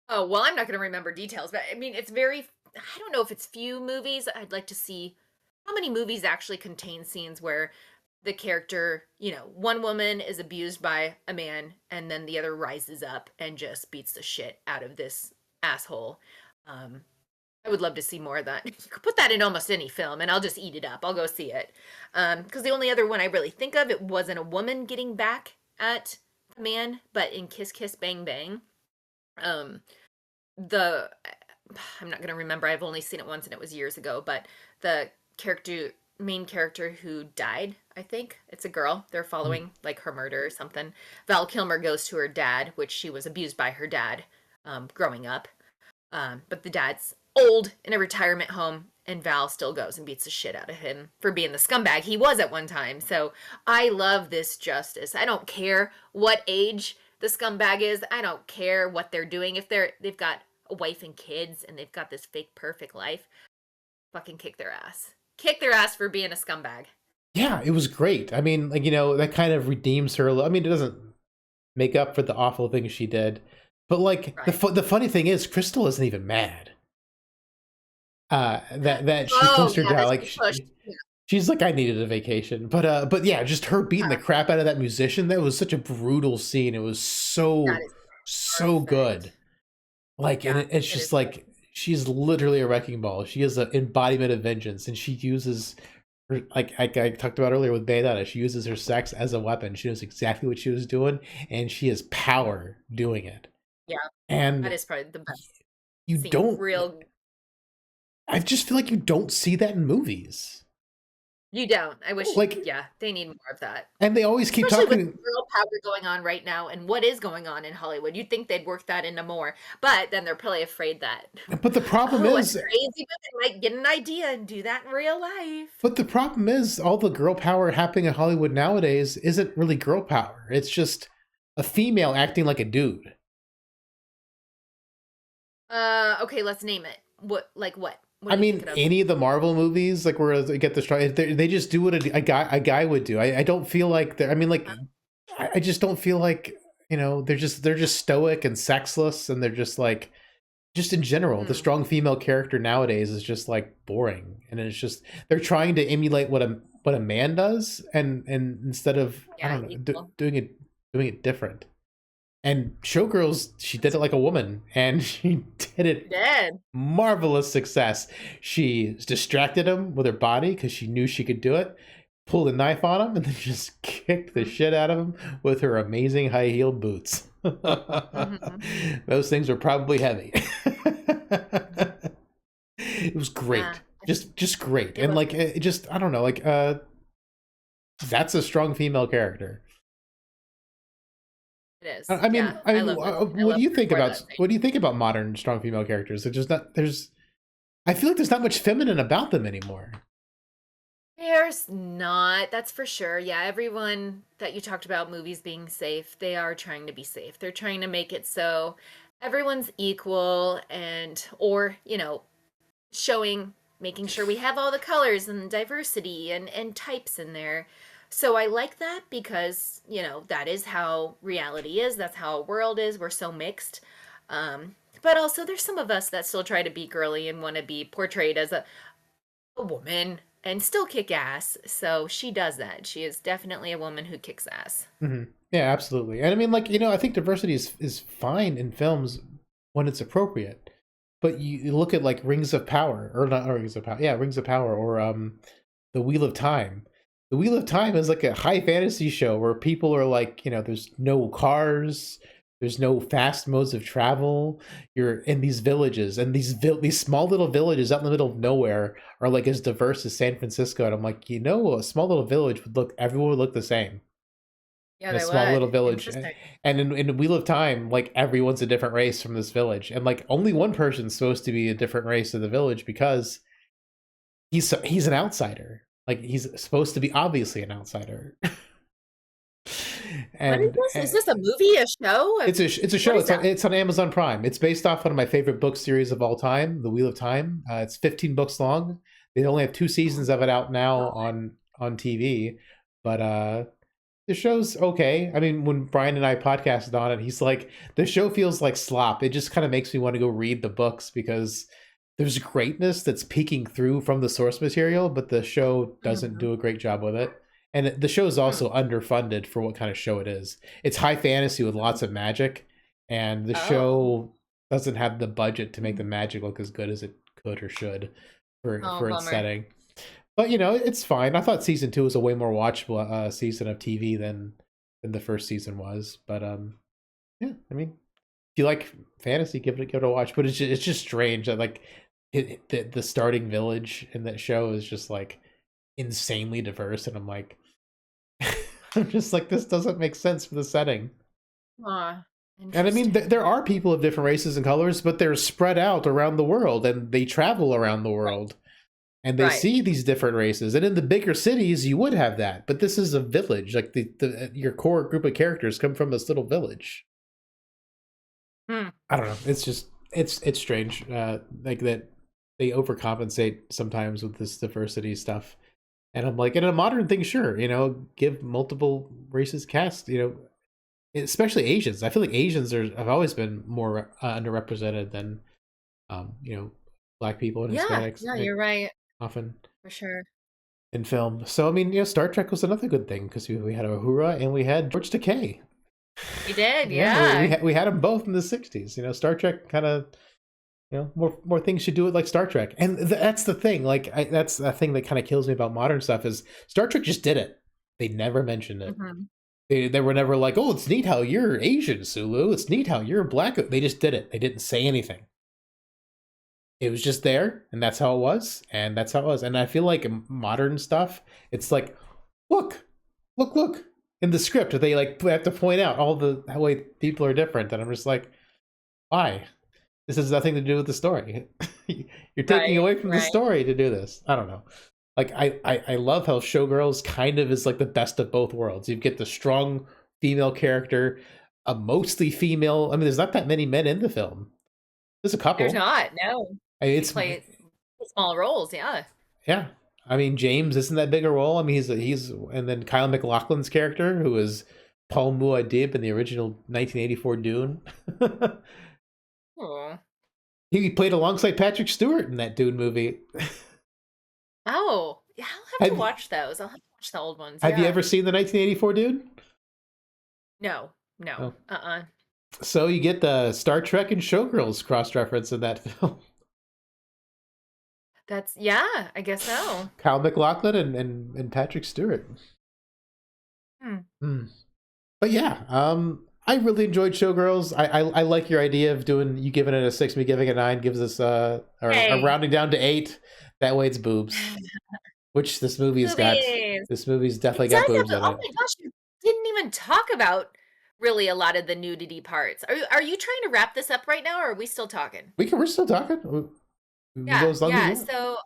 Oh, well, I'm not going to remember details, but I mean, it's very, I don't know if it's few movies. I'd like to see how many movies actually contain scenes where the character, you know, one woman is abused by a man and then the other rises up and just beats the shit out of this asshole. Um, I would love to see more of that. You could put that in almost any film and I'll just eat it up. I'll go see it. Because the only other one I really think of, it wasn't a woman getting back at a man, but in Kiss Kiss Bang Bang. Um, the I'm not gonna remember. I've only seen it once and it was years ago. But the character, main character who died, I think it's a girl. They're following like her murder or something. Val Kilmer goes to her dad, which she was abused by her dad growing up. But the dad's old in a retirement home, and Val still goes and beats the shit out of him for being the scumbag he was at one time. So I love this justice. I don't care what age the scumbag is. I don't care what they're doing. If they've got a wife and kids and they've got this fake perfect life, fucking kick their ass. Kick their ass for being a scumbag. Yeah, it was great. I mean, like, you know, that kind of redeems her. I mean, it doesn't make up for the awful things she did, but like Right. the funny thing is, Crystal isn't even mad. That she Oh pushed her yeah, down. that's Like been pushed. Yeah. she's like, I needed a vacation, but yeah, just her beating the crap out of that musician. That was such a brutal scene. It was That so is so good. perfect. Like, and Yeah, it's it just is like she's literally a wrecking ball. She is an embodiment of vengeance, and she uses her, like I talked about earlier with Bayonetta. She uses her sex as a weapon. She knows exactly what she was doing, and she has power doing it. yeah. That And is probably the best you scene. don't. Real. I just feel like you don't see that in movies. You don't. I wish. Like, Yeah, they need more of that. and they always keep Especially with talking. girl power going on right now and what is going on in Hollywood. You'd think they'd work that into more, but then they're probably afraid that, But the problem oh, a is, crazy woman might get an idea and do that in real life. all the girl power happening in Hollywood nowadays isn't really girl power. It's just a female acting like a dude. Okay, let's name it. What, like what? What I are you mean, thinking of? any of the Marvel movies, like where they get the strike, they just do what a guy would do. I don't feel like they're. I mean, like, I just don't feel like, you know, they're just stoic and sexless, and they're just like, just in general, the Mm, strong female character nowadays is just like boring, and it's just they're trying to emulate what a man does, and instead of, I yeah, don't know, equal. doing it different. And Showgirls, she did it like a woman, and she did it Dead. marvelous success. She distracted him with her body because she knew she could do it, pulled a knife on him, and then just kicked the Mm-hmm. shit out of him with her amazing high heeled boots. Mm-hmm. Those things were probably heavy. It was Yeah, great. Just great. it And was. like, it just, I don't know, like, that's a strong female character. It is. I mean, Yeah, I love this. I what do love you her think for about that. what do you think about modern strong female characters? It's just not there's I feel like there's not much feminine about them anymore. There's not, that's for sure. Yeah, everyone that you talked about movies being safe, they are trying to be safe. They're trying to make it so everyone's equal and or, showing making sure we have all the colors and diversity and types in there. So I like that because, that is how reality is. That's how a world is. We're so mixed. But also there's some of us that still try to be girly and want to be portrayed as a woman and still kick ass. So she does that. She is definitely a woman who kicks ass. Hmm. Yeah, absolutely. And I mean, like, I think diversity is fine in films when it's appropriate. But you look at like Rings of Power, or not Rings of Power, yeah, Rings of Power, or The Wheel of Time. The Wheel of Time is like a high fantasy show where people are like, there's no cars, there's no fast modes of travel. You're in these villages, and these small little villages out in the middle of nowhere are like as diverse as San Francisco. And I'm like, a small little village everyone would look the same Yeah, in a they small little would. village. Interesting. And in Wheel of Time, like everyone's a different race from this village, and like only one person's supposed to be a different race of the village because he's an outsider. Like he's supposed to be obviously an outsider. What is and, this? Is and this a movie, a show? it's a What show. is that? It's on Amazon Prime. It's based off one of my favorite book series of all time, The Wheel of Time. It's 15 books long. They only have 2 seasons of it out now on TV, but the show's okay. I mean, when Brian and I podcasted on it, he's like, the show feels like slop. It just kind of makes me want to go read the books because there's greatness that's peeking through from the source material, but the show doesn't Mhm. do a great job with it. And the show is Hmm. also underfunded for what kind of show it is. It's high fantasy with lots of magic, and the Oh. show doesn't have the budget to make the magic look as good as it could or should Oh, for its bummer. setting. But it's fine. I thought season 2 was a way more watchable season of TV than the first season was. But yeah, I mean, if you like fantasy, give it a watch. But it's just strange that like the starting village in that show is just like insanely diverse, and I'm like, I'm just like, this doesn't make sense for the setting. Aw, And I mean, interesting. there are people of different races and colors, but they're spread out around the world, and they travel around the world, and they Right. see these different races. And in the bigger cities, you would have that, but this is a village. Like your core group of characters come from this little village. Hmm. I don't know. It's just it's strange. Like that they overcompensate sometimes with this diversity stuff. And I'm like, in a modern thing, sure, give multiple races cast. Especially Asians. I feel like Asians have always been more underrepresented than black people and Yeah, Hispanics, yeah, you're right. often For sure. in film. So I mean, Star Trek was another good thing because we had Uhura and we had George Takei. You did, Yeah, we yeah. had them both in the '60s. Star Trek kind of more things should do it like Star Trek, and that's the thing. Like that's the thing that kind of kills me about modern stuff is Star Trek just did it. They never mentioned it. Hmm. They were never like, oh, it's neat how you're Asian, Sulu. It's neat how you're black. They just did it. They didn't say anything. It was just there, and that's how it was, and that's how it was. And I feel like in modern stuff, it's like, look, look. In the script, they like have to point out all the how way people are different, and I'm just like, why? This has nothing to do with the story. You're taking Right, away from the right. story to do this. I don't know. Like I love how Showgirls kind of is like the best of both worlds. You get the strong female character, a mostly female. I mean, there's not that many men in the film. There's a There's couple. not, no. I mean, They play small roles, yeah. yeah. I mean, James isn't that big a role. I mean, he's and then Kyle MacLachlan's character, who is Paul Muad'Dib in the original 1984 Dune. Oh. He played alongside Patrick Stewart in that Dune movie. Oh, yeah, I'll have to Have watch those. I'll have to watch the old ones, Have you yeah. ever seen the 1984 Dune? No, no. Oh. Uh-uh. So you get the Star Trek and Showgirls cross reference in that film. That's yeah, I guess so. Kyle MacLachlan and Patrick Stewart. Hmm. Hmm. But yeah, I really enjoyed Showgirls. I like your idea of doing you giving it a 6, me giving it a 9 gives us a Hey. rounding down to 8. That way it's boobs, which this movie's got. Movies. This movie's It definitely got does have boobs the in oh it. my gosh, you didn't even talk about really a lot of the nudity parts. Are you trying to wrap this up right now, or are we still talking? We're still talking. You go Yeah, as long as you yeah. want. So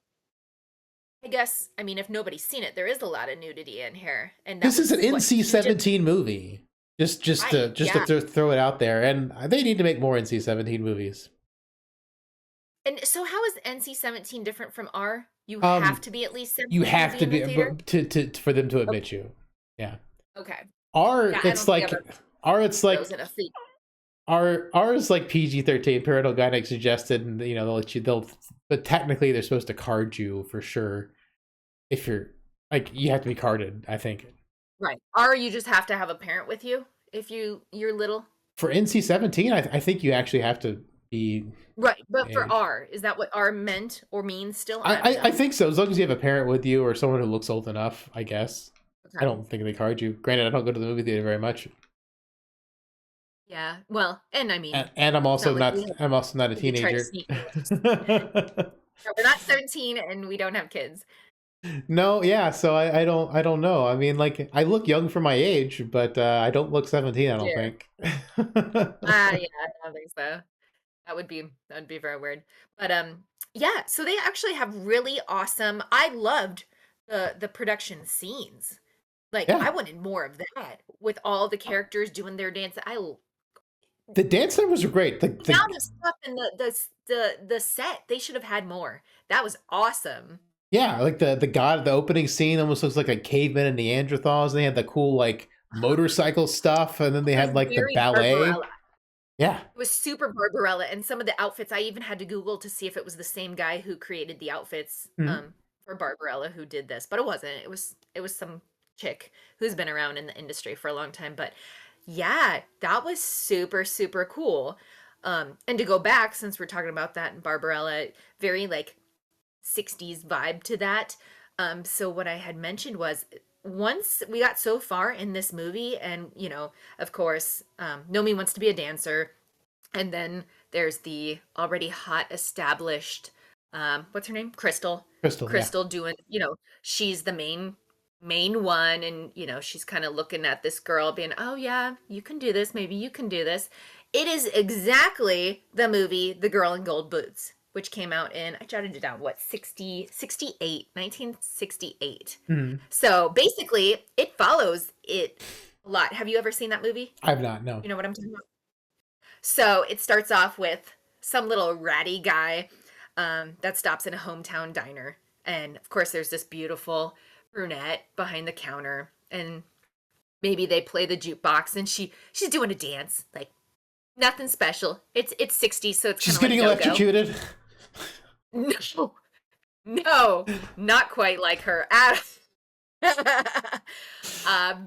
I guess, I mean, if nobody's seen it, there is a lot of nudity in here, and that This is an was what he just NC-17 movie. right. Just to Yeah. throw it out there, and they need to make more NC-17 movies. And so, how is NC-17 different from R? You have Um, to be at least you 17 to have be to in the be theater. for them to Okay. admit you. Yeah. Okay. R, Yeah, I it's don't think I've like ever R, it's those like in a theater. R is like PG-13, parental guidance suggested, and they'll let you. But technically they're supposed to card you for sure if you're like you have to be carded. I think Right. R, you just have to have a parent with you if you're little. for NC-17, I think you actually have to be Right. But for age. R, is that what R meant or means still? I don't I know. think so. As long as you have a parent with you or someone who looks old enough, I guess. I Okay. don't think they card you. Granted, I don't go to the movie theater very much, Yeah. Well, and I mean, and it's not like I'm also not a we try to teenager. sneak movies. No, we're not 17 and we don't have kids. No, yeah. So I don't know. I mean, like I look young for my age, but I don't look 17. I don't Yeah. think. Yeah, I don't think so. That would be very weird. But yeah, so they actually have really awesome. I loved the production scenes. Like Yeah, I wanted more of that with all the characters doing their dance. the dance numbers are great. The amount of stuff in the set, they should have had more. That was awesome. yeah, like the opening scene almost looks like a caveman and Neanderthals. And they had the cool like motorcycle stuff, and then they It was had like the very ballet. Barbarella. Yeah. It was super Barbarella, and some of the outfits I even had to Google to see if it was the same guy who created the outfits Mhm. for Barbarella who did this, but it wasn't. It was some chick who's been around in the industry for a long time. But yeah, that was super super cool. And to go back, since we're talking about that in Barbarella, very like 60s vibe to that. So what I had mentioned was once we got so far in this movie, and of course, Nomi wants to be a dancer, and then there's the already hot established, what's her name? Crystal. Crystal. Yeah. Crystal doing, she's the main one, and she's kind of looking at this girl being, oh yeah, you can do this, maybe you can do this. It is exactly the movie The Girl in Gold Boots, which came out in, I jotted it down, what, 1968. Mhm. So basically it follows it a lot. Have you ever seen that movie? I've not. No. You know what I'm talking about? So it starts off with some little ratty guy that stops in a hometown diner. And of course, there's this beautiful brunette behind the counter. And maybe they play the jukebox and she's doing a dance. Like nothing special. It's 60s, so it's kind She's of like getting go-go. electrocuted. No, no, not quite like her.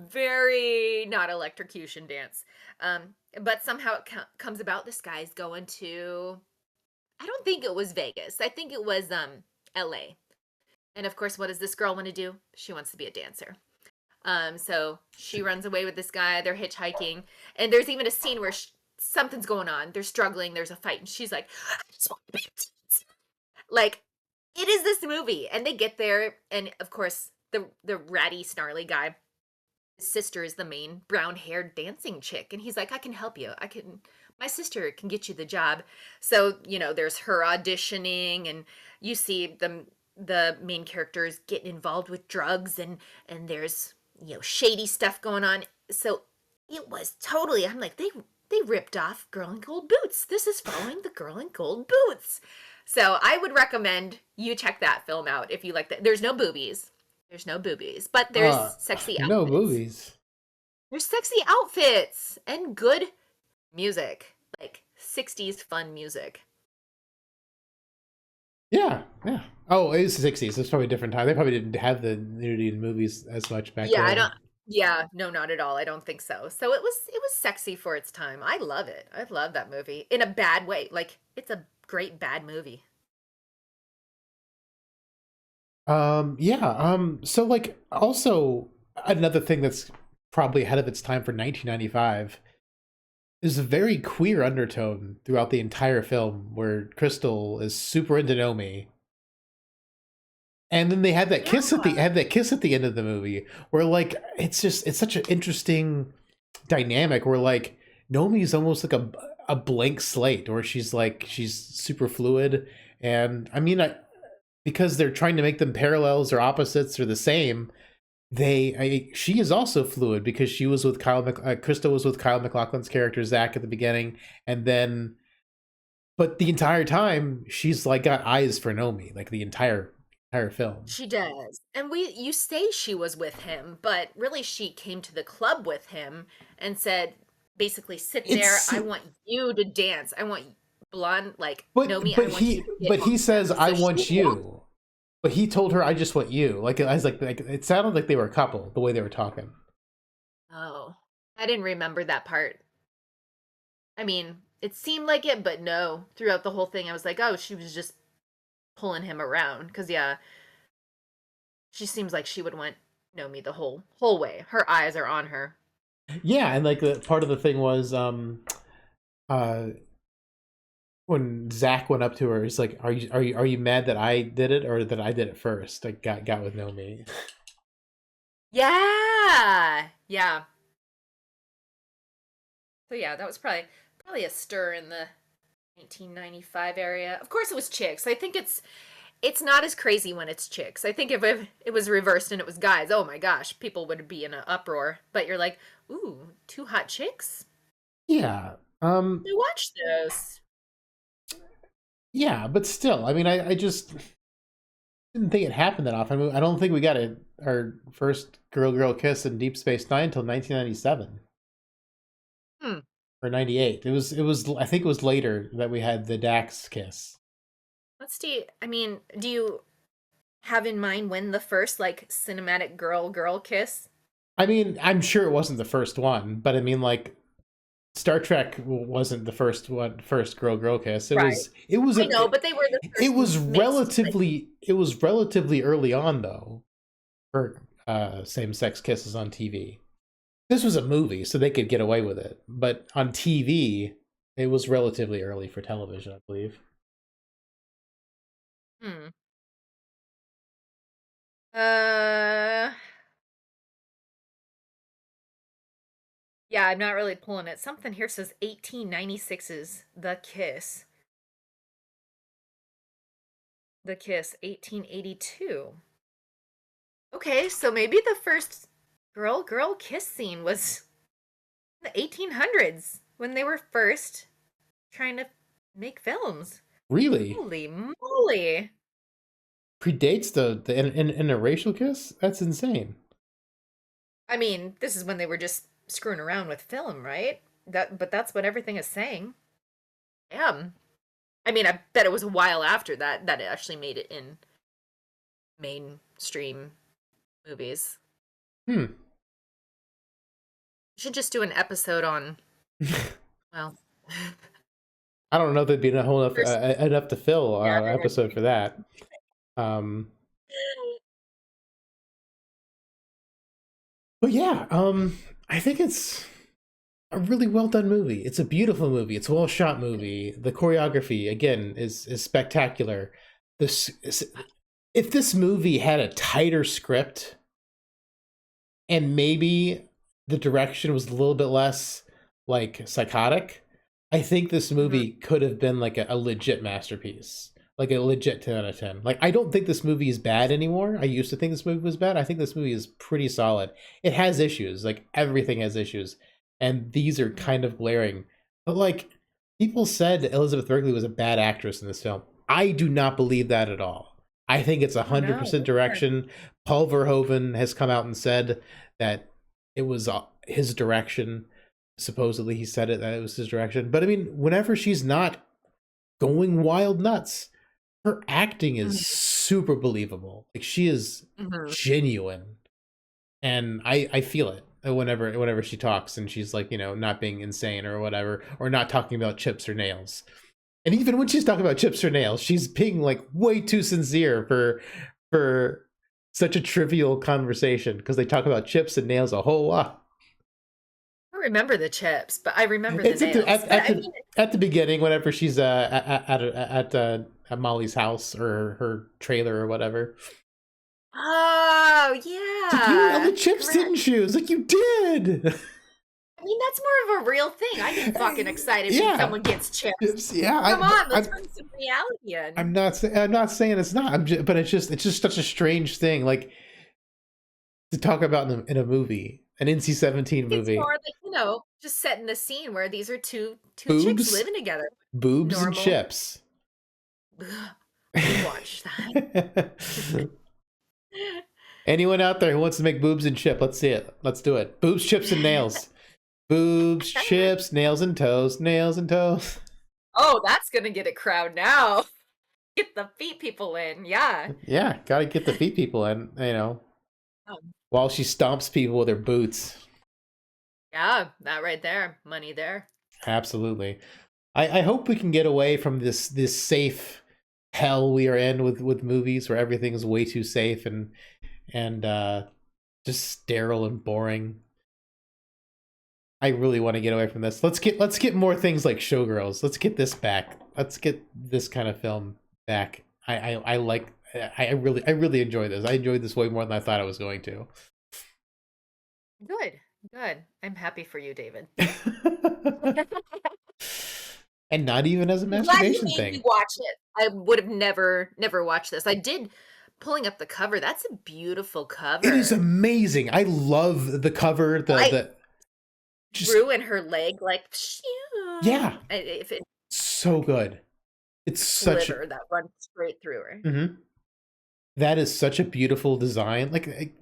Very not electrocution dance. But somehow it comes about this guy's going to, I don't think it was Vegas. I think it was LA. And of course, what does this girl want to do? She wants to be a dancer. So she runs away with this guy. They're hitchhiking, and there's even a scene where something's going on. They're struggling. There's a fight, and she's like, "I just want to be a dancer." Like, it is this movie, and they get there, and of course, the ratty, snarly guy, his sister is the main brown-haired dancing chick, and he's like, "I can help you. My sister can get you the job." So there's her auditioning, and you see the main characters getting involved with drugs, and there's shady stuff going on. So it was totally, I'm like, they ripped off Girl in Gold Boots. This is following the Girl in Gold Boots. So I would recommend you check that film out if you like that. There's no boobies. There's no boobies, but there's Uh, sexy no outfits. movies. There's sexy outfits and good music, like 60s fun music. Yeah, yeah. Oh, it was the 60s. It's probably a different time. They probably didn't have the nudity in movies as much back Yeah, I then. don't. Yeah, no, not at all. I don't think so. So it was sexy for its time. I love it. I love that movie in a bad way. Like it's a great bad movie. Yeah. So like also another thing that's probably ahead of its time for 1995 is a very queer undertone throughout the entire film where Crystal is super into Nomi. And then they Yeah. had that kiss at the end of the movie where like it's such an interesting dynamic where like Nomi's almost like a blank slate, or she's super fluid, And I mean, because they're trying to make them parallels or opposites or the same, she is also fluid because she was with Krista was with Kyle MacLachlan's character Zach at the beginning, and then, but the entire time she's like got eyes for Nomi, like the entire film. She does. And you say she was with him, but really she came to the club with him and said, basically, sit there. It's I want you to dance. I want blonde, like, Nomi, but I want you to get he on says him. I So want she walked. you. But he told her I just want you. Like I was like it sounded like they were a couple the way they were talking. Oh, I didn't remember that part. I mean, it seemed like it, but no. Throughout the whole thing, I was like, oh, she was just pulling him around. Because, yeah, she seems like she would want Nomi the whole way. Her eyes are on her. Yeah, and like the part of the thing was uh when Zach went up to her, he's like, are you mad that I did it or that I did it first? Like got with Nomi. Yeah. Yeah. So yeah, that was probably a stir in the 1995 area. Of course it was chicks. I think it's not as crazy when it's chicks. I think if it was reversed and it was guys, oh my gosh, people would be in an uproar. But you're like, ooh, two hot chicks? Yeah. I watch those. Yeah, but still, I mean, I just didn't think it happened that often. I mean, I don't think we got our first girl kiss in Deep Space Nine until 1997 Hmm. or 98. It was I think it was later that we had the Dax kiss. Let's see. I mean, do you have in mind when the first like cinematic girl kiss? I mean, I'm sure it wasn't the first one, but I mean, like Star Trek wasn't the first girl kiss. Right. It was I know, but they were the it first was mixed. Like, relatively early on though for same sex kisses on TV. This was a movie, so they could get away with it, but on TV, it was relatively early for television, I believe. hmm. Uh, yeah, I'm not really pulling it. Something here says 1896's The Kiss. The Kiss, 1882. Okay, so maybe the first girl kiss scene was in the 1800s when they were first trying to make films. Really Holy moly. predates the interracial kiss. That's insane. I mean, this is when they were just screwing around with film, right? But that's what everything is saying. Damn. I mean, I bet it was a while after that it actually made it in mainstream movies. Hmm. Should just do an episode on, well, I don't know if there'd be first, enough to fill yeah, an there would episode be. for that. Um, but yeah, I think it's a really well done movie. It's a beautiful movie. It's a well shot movie. The choreography again is spectacular. This if this movie had a tighter script and maybe the direction was a little bit less like psychotic, I think this Mhm. movie could have been like a legit masterpiece. Like a legit 10 out of 10. Like I don't think this movie is bad anymore. I used to think this movie was bad. I think this movie is pretty solid. It has issues. Like everything has issues. And these are Mhm. kind of glaring. But like people said Elizabeth Berkley was a bad actress in this film. I do not believe that at all. I think it's Oh no. 100% Sure. direction. Paul Verhoeven has come out and said that it was his direction. Supposedly he said it that it was his direction. But I mean, whenever she's not going wild nuts, her acting is Mhm. super believable. Like she is Mhm. genuine, and I feel it whenever she talks and she's like, not being insane or whatever, or not talking about chips or nails. And even when she's talking about chips or nails, she's being like way too sincere for such a trivial conversation because they talk about chips and nails a whole lot. I don't remember the chips, but I remember the It's nails. But I mean, at the beginning, whenever she's at Molly's house or her trailer or whatever. oh It's like you ate all the yeah, chips, correct. didn't you? It's like you did. I mean, that's more of a real thing. I get fucking excited when Yeah. someone gets chips. Yeah, Come on, let's bring some reality in. I'm not saying it's not. But it's just such a strange thing, like to talk about in a movie, an NC-17 It's movie. more like, just setting the scene where these are two chicks Boobs, living together. boobs, and Normal. chips. We watch that. Anyone out there who wants to make boobs and chip? Let's see it. Let's do it. Boobs, chips, and nails. Boobs, chips, nails, and toes. Nails and toes. Oh, that's gonna get a crowd now. Get the feet people in, yeah. Yeah, gotta get the feet people in, Um, while she stomps people with her boots. yeah, that right there. Money there. Absolutely. I hope we can get away from this safe hell we are in with movies where everything is way too safe and just sterile and boring. I really want to get away from this. Let's get more things like Showgirls. Let's get this back. Let's get this kind of film back. I really enjoy this. I enjoyed this way more than I thought I was going to. Good. I'm happy for you, David. And not even as a I'm glad you masturbation made thing. me watch it. I would have never watched this. I did pulling up the cover. That's a beautiful cover. It is amazing. I love the cover. The just, Drew and her leg, like, yeah, if it so good. It's such glitter that runs straight through her. Mm-hmm. That is such a beautiful design. Like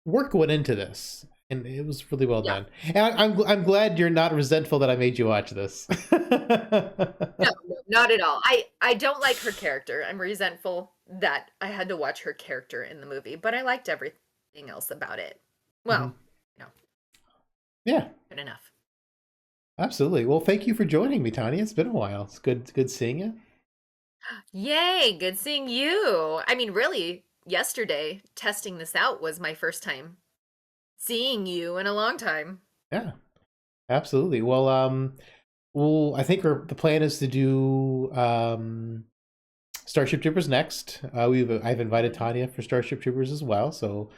work went into this, and it was really well done. And I'm glad you're not resentful that I made you watch this. No, not at all. I don't like her character. I'm resentful that I had to watch her character in the movie, but I liked everything else about it. Well, yeah, good enough. Absolutely. Well, thank you for joining me, Tanya. It's been a while. It's good seeing you. Yay, good seeing you. I mean, really, yesterday testing this out was my first time seeing you in a long time. Yeah, absolutely. Well, I think the plan is to do Starship Troopers next. I've invited Tanya for Starship Troopers as well, so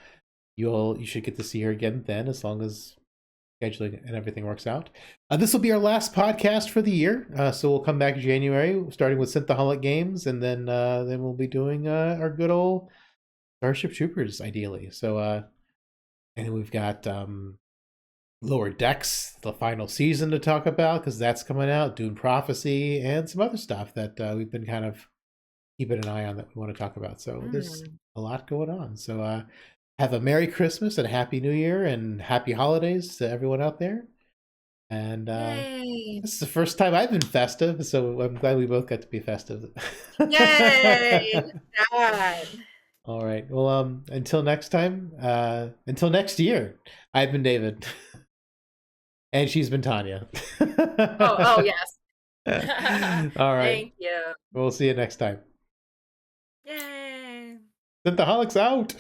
you should get to see her again then, as long as scheduling and everything works out. This will be our last podcast for the year, so we'll come back January, starting with Synthaholic games, and then we'll be doing our good old Starship Troopers, ideally. So, and then we've got Lower Decks, the final season to talk about, because that's coming out, Dune Prophecy, and some other stuff that we've been kind of keeping an eye on that we want to talk about. So there's a lot going on. So have a Merry Christmas and a Happy New Year and Happy Holidays to everyone out there. And this is the first time I've been festive, so I'm glad we both got to be festive. Yay! God. All right. Well, until next time, until next year, I've been David. And she's been Tanya. Oh, yes. All right. Thank you. We'll see you next time. Yay. Synthaholics out.